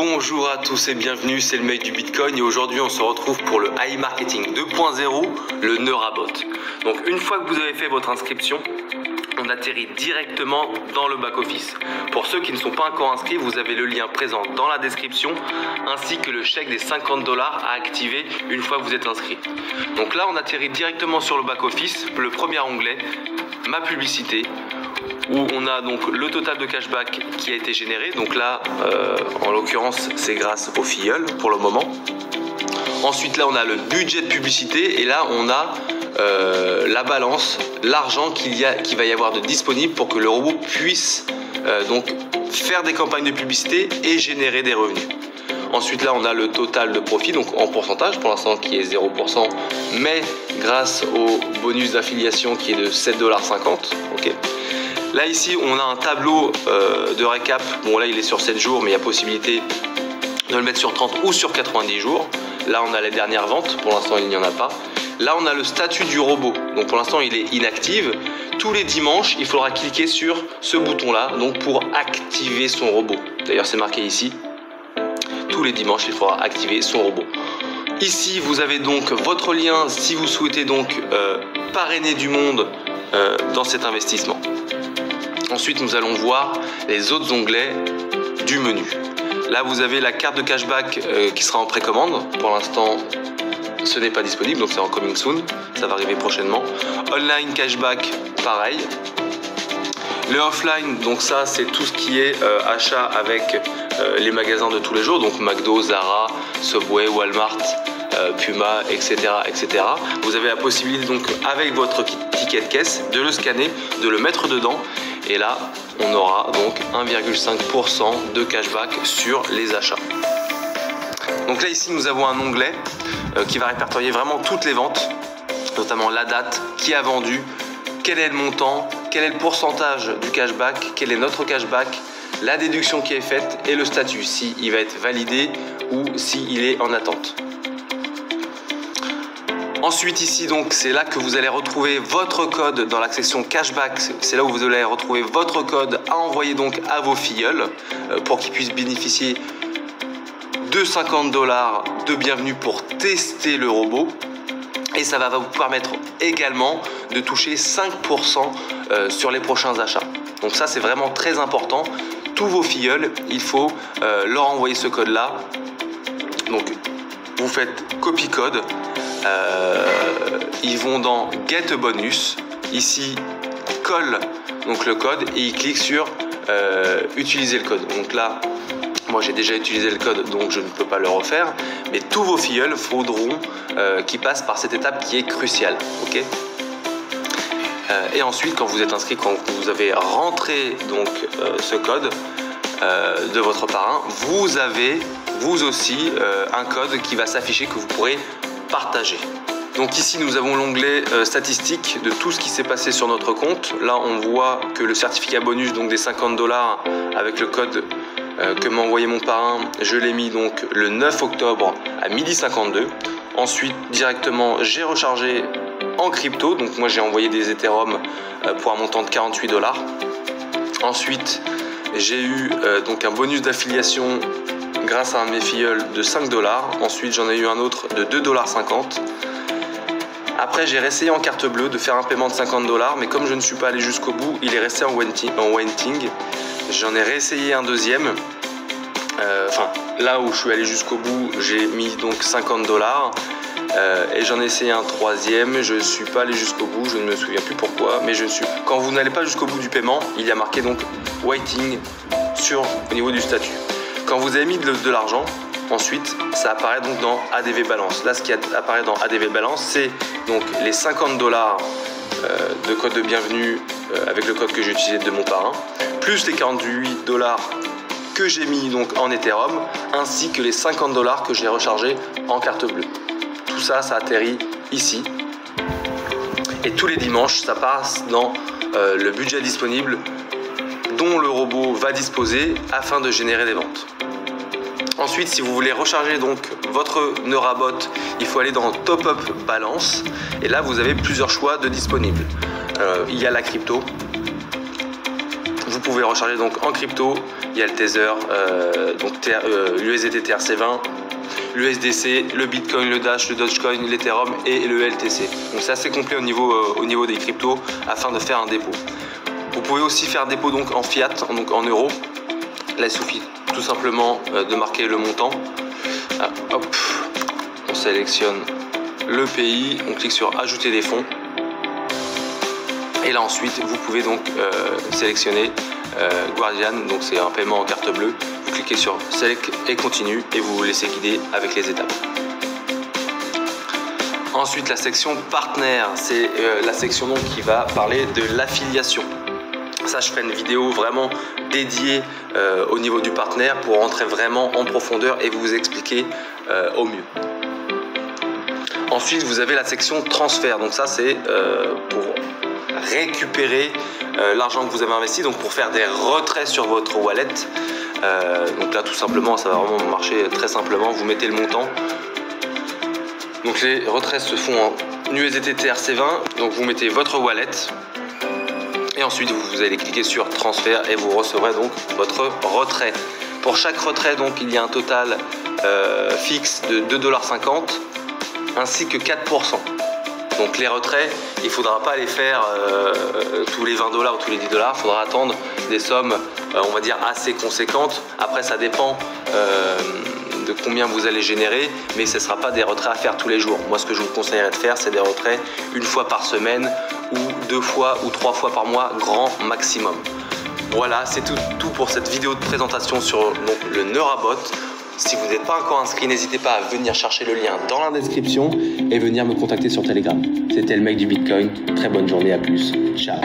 Bonjour à tous et bienvenue, c'est le mec du Bitcoin et aujourd'hui on se retrouve pour le AI Marketing 2.0, le Neurabot. Donc une fois que vous avez fait votre inscription, on atterrit directement dans le back-office. Pour ceux qui ne sont pas encore inscrits, vous avez le lien présent dans la description ainsi que le chèque des 50 $ à activer une fois que vous êtes inscrit. Donc là on atterrit directement sur le back-office, le premier onglet, ma publicité, où on a donc le total de cashback qui a été généré. Donc là, en l'occurrence, c'est grâce au filleul pour le moment. Ensuite, là, on a le budget de publicité et là, on a la balance, l'argent qu'il va y avoir de disponible pour que le robot puisse donc faire des campagnes de publicité et générer des revenus. Ensuite, là, on a le total de profit, donc en pourcentage, pour l'instant qui est 0%, mais grâce au bonus d'affiliation qui est de 7,50 $. Okay. Là ici on a un tableau de récap, bon là il est sur 7 jours mais il y a possibilité de le mettre sur 30 ou sur 90 jours. Là on a les dernières ventes, pour l'instant il n'y en a pas. Là on a le statut du robot, donc pour l'instant il est inactif. Tous les dimanches il faudra cliquer sur ce bouton là donc pour activer son robot. D'ailleurs c'est marqué ici, tous les dimanches il faudra activer son robot. Ici vous avez donc votre lien si vous souhaitez donc parrainer du monde dans cet investissement. Ensuite, nous allons voir les autres onglets du menu. Là, vous avez la carte de cashback qui sera en précommande. Pour l'instant, ce n'est pas disponible, donc c'est en coming soon. Ça va arriver prochainement. Online cashback, pareil. Le offline, donc ça, c'est tout ce qui est achat avec les magasins de tous les jours. Donc McDo, Zara, Subway, Walmart, Puma, etc., etc. Vous avez la possibilité, donc, avec votre ticket de caisse, de le scanner, de le mettre dedans. Et là, on aura donc 1,5% de cashback sur les achats. Donc là, ici, nous avons un onglet qui va répertorier vraiment toutes les ventes, notamment la date, qui a vendu, quel est le montant, quel est le pourcentage du cashback, quel est notre cashback, la déduction qui est faite et le statut, si il va être validé ou s'il est en attente. Ensuite ici donc c'est là que vous allez retrouver votre code dans la section cashback, c'est là où vous allez retrouver votre code à envoyer donc à vos filleuls pour qu'ils puissent bénéficier de 50 $ de bienvenue pour tester le robot et ça va vous permettre également de toucher 5% sur les prochains achats. Donc ça c'est vraiment très important, tous vos filleuls il faut leur envoyer ce code là, donc vous faites copie code. Ils vont dans Get a Bonus, ici colle donc le code et ils cliquent sur utiliser le code. Donc là moi j'ai déjà utilisé le code donc je ne peux pas le refaire, mais tous vos filleuls faudront qu'ils passent par cette étape qui est cruciale. Okay, et ensuite quand vous êtes inscrit, quand vous avez rentré donc ce code de votre parrain, vous avez vous aussi un code qui va s'afficher que vous pourrez partager. Donc ici nous avons l'onglet statistiques de tout ce qui s'est passé sur notre compte. Là on voit que le certificat bonus donc des 50 $ avec le code que m'a envoyé mon parrain, je l'ai mis donc le 9 octobre à 12h52. Ensuite directement j'ai rechargé en crypto, donc moi j'ai envoyé des Ethereum pour un montant de 48 $. Ensuite j'ai eu donc un bonus d'affiliation grâce à un de mes filleuls de 5 $. Ensuite j'en ai eu un autre de 2,50 $. Après j'ai réessayé en carte bleue de faire un paiement de 50 $, mais comme je ne suis pas allé jusqu'au bout, il est resté en waiting. J'en ai réessayé un deuxième. Enfin là où je suis allé jusqu'au bout, j'ai mis donc 50 $. Et j'en ai essayé un troisième, je ne suis pas allé jusqu'au bout, je ne me souviens plus pourquoi, mais quand vous n'allez pas jusqu'au bout du paiement, il y a marqué donc waiting au niveau du statut. Quand vous avez mis de l'argent, ensuite ça apparaît donc dans ADV Balance. Là ce qui apparaît dans ADV Balance, c'est donc les 50 $ de code de bienvenue avec le code que j'ai utilisé de mon parrain, plus les 48 $ que j'ai mis donc en Ethereum, ainsi que les 50 $ que j'ai rechargé en carte bleue. Tout ça, ça atterrit ici. Et tous les dimanches, ça passe dans le budget disponible dont le robot va disposer afin de générer des ventes. Ensuite, si vous voulez recharger donc votre Neurabot, il faut aller dans Top Up Balance et là vous avez plusieurs choix de disponibles. Il y a la crypto, vous pouvez recharger donc en crypto. Il y a le Tether, l'USDT TRC20, l'USDC, le Bitcoin, le Dash, le Dogecoin, l'Ethereum et le LTC. Donc c'est assez complet au niveau des cryptos afin de faire un dépôt. Vous pouvez aussi faire un dépôt donc en fiat, donc en euros. Là il suffit tout simplement de marquer le montant. Hop, on sélectionne le pays, on clique sur ajouter des fonds. Et là ensuite vous pouvez donc sélectionner Guardian, donc c'est un paiement en carte bleue. Vous cliquez sur Select et continue et vous vous laissez guider avec les étapes. Ensuite la section partenaire, c'est la section donc qui va parler de l'affiliation. Ça je ferai une vidéo vraiment dédiée au niveau du partenaire pour rentrer vraiment en profondeur et vous expliquer au mieux. Ensuite vous avez la section transfert, donc ça c'est pour récupérer l'argent que vous avez investi, donc pour faire des retraits sur votre wallet. Donc là tout simplement ça va vraiment marcher très simplement, vous mettez le montant. Donc les retraits se font en USDT TRC20, donc vous mettez votre wallet et ensuite vous allez cliquer sur transfert et vous recevrez donc votre retrait. Pour chaque retrait donc il y a un total fixe de 2,50 $ ainsi que 4%. Donc les retraits, il ne faudra pas les faire tous les 20 $ ou tous les 10 $, il faudra attendre des sommes on va dire assez conséquentes. Après ça dépend de combien vous allez générer, mais ce ne sera pas des retraits à faire tous les jours. Moi ce que je vous conseillerais de faire, c'est des retraits une fois par semaine ou 2 fois ou 3 fois par mois grand maximum. Voilà, c'est tout pour cette vidéo de présentation sur donc, le NeuraBot. Si vous n'êtes pas encore inscrit, n'hésitez pas à venir chercher le lien dans la description et venir me contacter sur Telegram. C'était le mec du Bitcoin. Très bonne journée, à plus. Ciao.